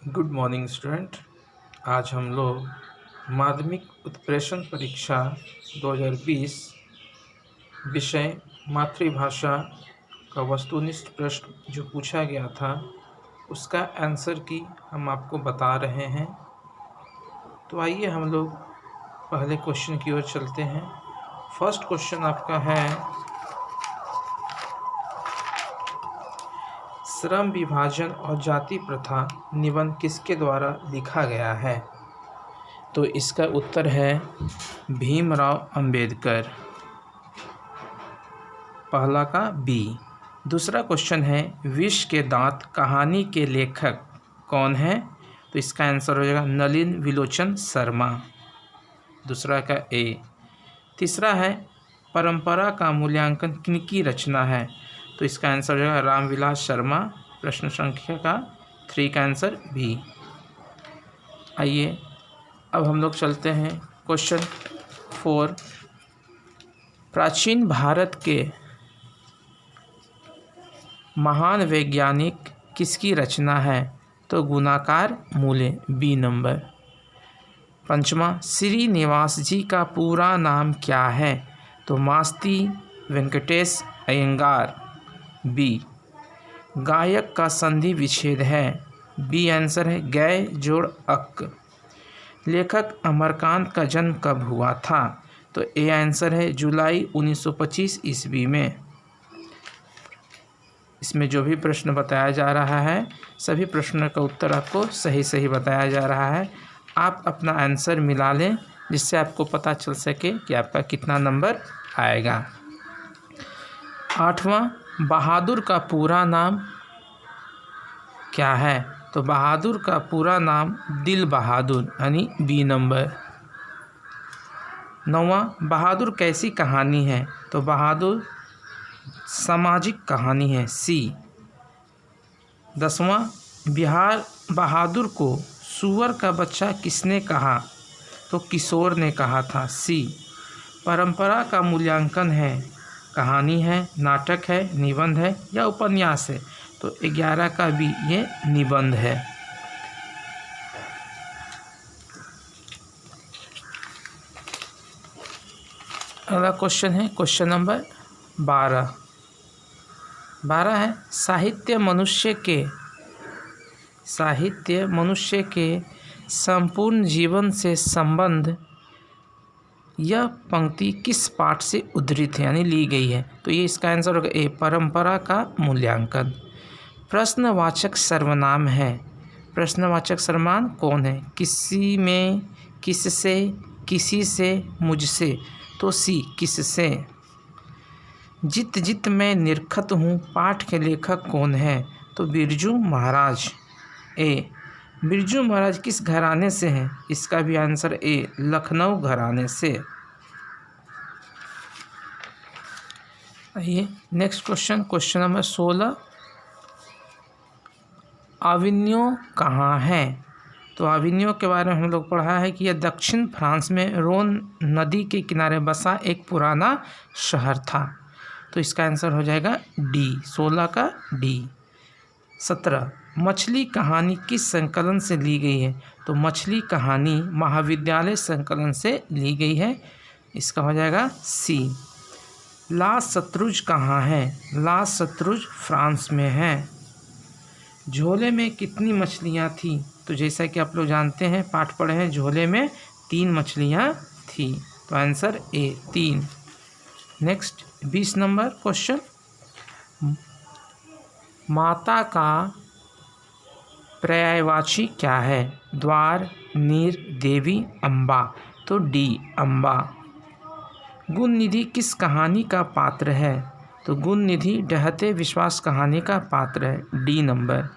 Good morning student. आज हम लोग माध्यमिक उत्प्रेषण परीक्षा 2020 विषय मातृभाषा का वस्तुनिष्ठ प्रश्न जो पूछा गया था उसका आंसर की हम आपको बता रहे हैं। तो आइए हम लोग पहले क्वेश्चन की ओर चलते हैं। फर्स्ट क्वेश्चन आपका है, श्रम विभाजन और जाति प्रथा निबंध किसके द्वारा लिखा गया है? तो इसका उत्तर है भीमराव अंबेडकर, पहला का बी। दूसरा क्वेश्चन है, विष के दांत कहानी के लेखक कौन है? तो इसका आंसर हो जाएगा नलिन विलोचन शर्मा, दूसरा का ए। तीसरा है, परंपरा का मूल्यांकन किनकी रचना है? तो इसका आंसर हो जाएगा रामविलास शर्मा, प्रश्न संख्या का 3 का आंसर बी। आइए अब हम लोग चलते हैं क्वेश्चन 4। प्राचीन भारत के महान वैज्ञानिक किसकी रचना है? तो गुणाकार मूल्य, बी नंबर। पंचमा, श्रीनिवास जी का पूरा नाम क्या है? तो मास्ती वेंकटेश अयंगार, बी। गायक का संधि विच्छेद है, बी आंसर है गय जोड़ अक। लेखक अमरकांत का जन्म कब हुआ था? तो ए आंसर है जुलाई 1925 ईस्वी में। इसमें जो भी प्रश्न बताया जा रहा है सभी प्रश्नों का उत्तर आपको सही सही बताया जा रहा है। आप अपना आंसर मिला लें जिससे आपको पता चल सके कि आपका कितना नंबर आएगा। 8वां, बहादुर का पूरा नाम क्या है? तो बहादुर का पूरा नाम दिल बहादुर, यानी बी नंबर। 9वां, बहादुर कैसी कहानी है? तो बहादुर सामाजिक कहानी है, सी। 10वां, बिहार बहादुर को सूअर का बच्चा किसने कहा? तो किशोर ने कहा था, सी। परंपरा का मूल्यांकन है, कहानी है, नाटक है, निबंध है या उपन्यास है? तो 11 का भी ये निबंध है। अगला क्वेश्चन है क्वेश्चन नंबर 12। 12 है, साहित्य मनुष्य के संपूर्ण जीवन से संबंध यह पंक्ति किस पाठ से उद्धृत है, यानी ली गई है? तो ये इसका आंसर होगा ए, परंपरा का मूल्यांकन। प्रश्नवाचक सर्वनाम है, प्रश्नवाचक सर्वनाम कौन है? किसी में, किससे, किसी से, मुझसे? तो सी, किससे। जित जित मैं निरखत हूँ पाठ के लेखक कौन है? तो बिरजू महाराज, ए। बिरजू महाराज किस घराने से हैं? इसका भी आंसर ए, लखनऊ घराने से। आइए next question, question number 16। Avignon कहाँ है? तो अविन्यो के बारे में हम लोग पढ़ा है कि यह दक्षिण फ्रांस में रोन नदी के किनारे बसा एक पुराना शहर था। तो इसका आंसर हो जाएगा डी, 16 का डी। 17, मछली कहानी किस संकलन से ली गई है? तो मछली कहानी महाविद्यालय संकलन से ली गई है, इसका हो जाएगा सी। ला सत्रुज कहाँ है? ला सत्रुज फ्रांस में है। झोले में कितनी मछलियाँ थी? तो जैसा कि आप लोग जानते हैं, पाठ पढ़े हैं, झोले में 3 मछलियाँ थी, तो answer A, 3। Next 20 number question, माता का पर्यायवाची क्या है? द्वार, नीर, देवी, अम्बा? तो डी, अम्बा। गुण निधि किस कहानी का पात्र है? तो गुण निधि डहते विश्वास कहानी का पात्र है, डी नंबर।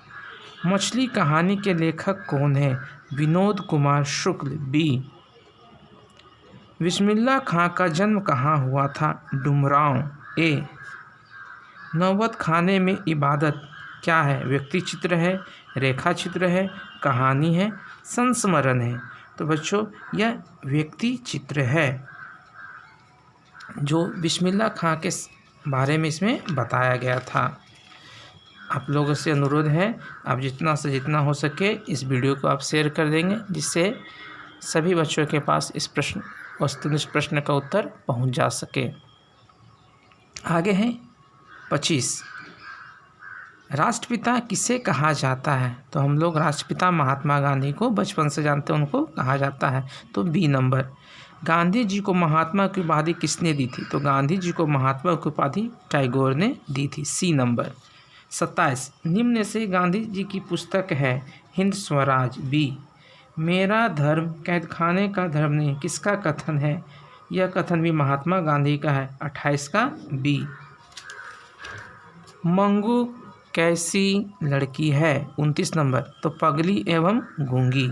मछली कहानी के लेखक कौन है? विनोद कुमार शुक्ल, बी। बिस्मिल्लाह खां का जन्म कहाँ हुआ था? डुमरांव, ए। नौबत खाने में इबादत क्या है? व्यक्ति चित्र है, रेखा चित्र है, कहानी है, संस्मरण है? तो बच्चों यह व्यक्ति चित्र है जो बिस्मिल्लाह खां के बारे में इसमें बताया गया था। आप लोगों से अनुरोध है, आप जितना से जितना हो सके इस वीडियो को आप शेयर कर देंगे, जिससे सभी बच्चों के पास इस वस्तुनिष्ठ प्रश्न का उत्तर पहुंच जा सके। आगे है 25, राष्ट्रपिता किसे कहा जाता है? तो हम लोग राष्ट्रपिता महात्मा गांधी को बचपन से जानते हैं, उनको कहा जाता है। तो बी नंबर। गांधी जी को महात्मा की उपाधि किसने दी थी? तो गांधी जी को महात्मा की उपाधि टैगोर ने दी थी। सी नंबर। 27, निम्न से गांधी जी की पुस्तक है हिंद स्वराज। बी। मेरा धर्म कैदखाने का धर्म नहीं, किसका कथन है? यह कथन भी महात्मा गांधी का है। 28 का बी। मंगू कैसी लड़की है? 29 नंबर। तो पगली एवं गूंगी।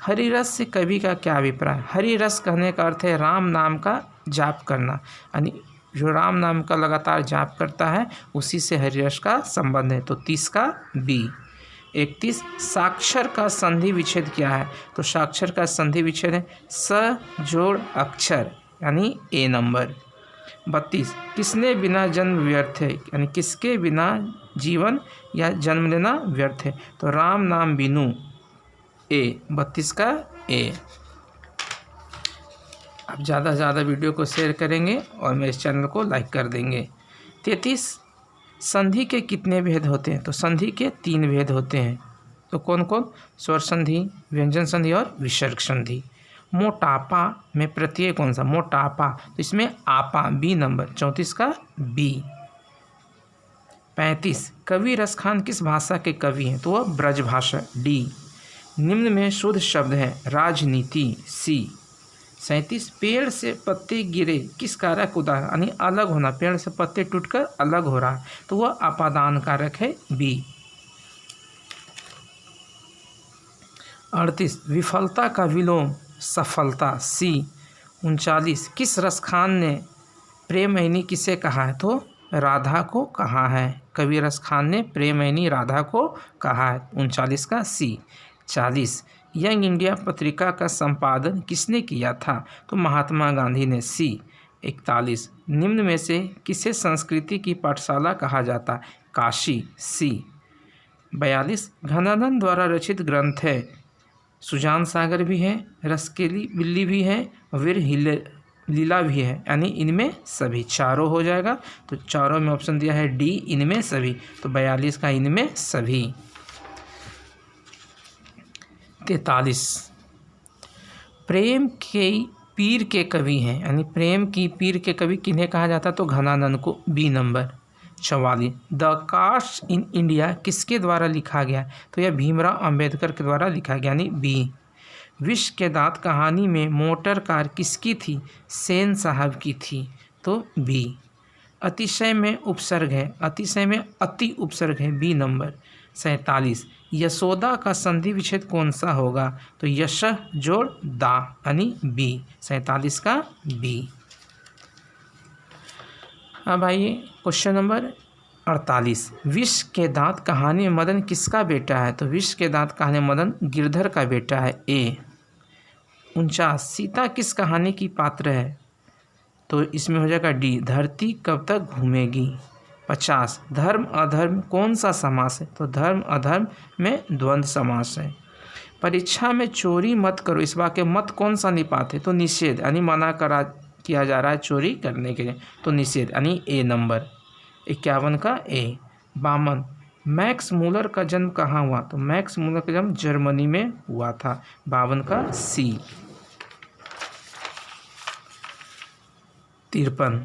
हरि रस से कवि का क्या अभिप्राय? हरि रस कहने का अर्थ है राम नाम का जाप करना, यानी जो राम नाम का लगातार जाप करता है उसी से हरि रस का संबंध है। तो 30 का बी। 31, साक्षर का संधि विच्छेद क्या है? तो साक्षर का संधि विच्छेद है स जोड़ अक्षर, यानी ए नंबर। 32, किसने बिना जन्म व्यर्थ है? यानी किसके बिना जीवन या जन्म लेना व्यर्थ है? तो राम नाम बिनु, ए। 32 का ए। आप ज़्यादा से ज़्यादा वीडियो को शेयर करेंगे और मेरे चैनल को लाइक कर देंगे। 33, संधि के कितने भेद होते हैं? तो संधि के 3 भेद होते हैं। तो कौन कौन? स्वर संधि, व्यंजन संधि और विसर्ग संधि। मोटापा में प्रत्यय कौन सा? मोटापा। तो इसमें आपा, बी नंबर। 34 का बी। 35, कवि रसखान किस भाषा के कवि हैं? तो वह ब्रज भाषा, डी। निम्न में शुद्ध शब्द है राजनीति, सी। 37, पेड़ से पत्ते गिरे किस कारक उदाहरण, यानी अलग होना, पेड़ से पत्ते टूटकर अलग हो रहा है, तो वह अपादान कारक है, बी। 38, विफलता का विलोम सफलता, सी। 39, किस रसखान ने प्रेमयनी किसे कहा है? तो राधा को कहा है। कवि रसखान ने प्रेमयनी राधा को कहा है। 39 का सी। 40, यंग इंडिया पत्रिका का संपादन किसने किया था? तो महात्मा गांधी ने, सी। 41, निम्न में से किसे संस्कृति की पाठशाला कहा जाता है? काशी, सी। 42, घनानंद द्वारा रचित ग्रंथ है सुजान सागर भी है, रसकेली बिल्ली भी है, वीर लीला भी है, यानी इनमें सभी। चारों हो जाएगा। तो चारों में ऑप्शन दिया है डी, इनमें सभी। तो 42 का इनमें सभी। 43, प्रेम के पीर के कवि हैं, यानी प्रेम की पीर के कवि किन्हें कहा जाता? तो घनानंद को, B number. 44, the caste in India किसके द्वारा लिखा गया? तो यह भीमराव अंबेडकर के द्वारा लिखा गया, यानी बी। विश्व के दांत कहानी में मोटर कार किसकी थी? सेन साहब की थी, तो बी। अतिशय में उपसर्ग है, अतिशय में अति उपसर्ग है, बी नंबर। 47, यशोदा का संधि विच्छेद कौन सा होगा? तो यश जोड़ दा, यानी बी। 47 का बी। अब आइए क्वेश्चन नंबर 48, विष के दांत कहानी में मदन किसका बेटा है? तो विष के दांत कहानी में मदन गिरधर का बेटा है, ए। 49, सीता किस कहानी की पात्र है? तो इसमें हो जाएगा डी, धरती कब तक घूमेगी। 50, धर्म अधर्म कौन सा समास है? तो धर्म अधर्म में द्वंद्व समास है। परीक्षा में चोरी मत करो, इस वाक्य मत कौन सा निपात है? तो निषेध, यानी मना करा किया जा रहा है चोरी करने के लिए, तो निषेध, यानी ए नंबर। 51 का ए। 52, मैक्स मूलर का जन्म कहाँ हुआ? तो मैक्स मूलर का जन्म जर्मनी में हुआ था। 52 का सी। 53,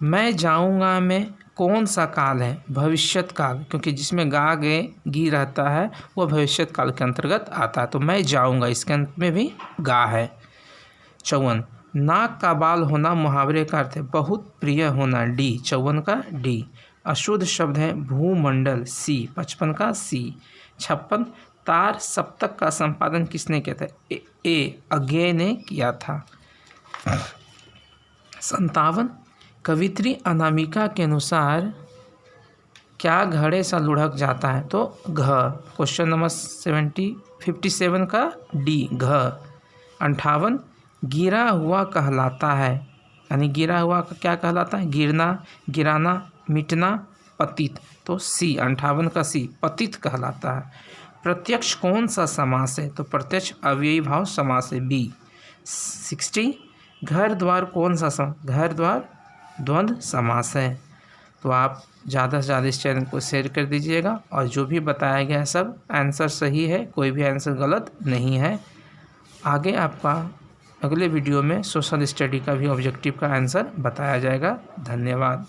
मैं जाऊंगा में कौन सा काल है? भविष्यत काल, क्योंकि जिसमें गा गे गी रहता है वह भविष्यत काल के अंतर्गत आता है। तो मैं जाऊंगा, इसके अंत में भी गा है। 54, नाक का बाल होना मुहावरे का अर्थ है बहुत प्रिय होना, डी। 54 का डी। अशुद्ध शब्द है भूमंडल, सी। 55 का सी। 56, तार सप्तक का संपादन किसने किया था? ए अज्ञेय ने किया था। 57, कवित्री अनामिका के अनुसार क्या घड़े सा लुढ़क जाता है? तो घ। क्वेश्चन नंबर 57 का डी, घ। 58, गिरा हुआ कहलाता है, यानी गिरा हुआ का क्या कहलाता है? गिरना, गिराना, मिटना, पतित, तो सी 58 का सी पतित कहलाता है। प्रत्यक्ष कौन सा समास है? तो प्रत्यक्ष अव्ययी भाव समास है, बी। 60 घर द्वार कौन सा घर द्वार द्वंद्व समास है। तो आप ज़्यादा से ज़्यादा इस चैनल को शेयर कर दीजिएगा और जो भी बताया गया है सब आंसर सही है, कोई भी आंसर गलत नहीं है। आगे आपका अगले वीडियो में सोशल स्टडी का भी ऑब्जेक्टिव का आंसर बताया जाएगा। धन्यवाद।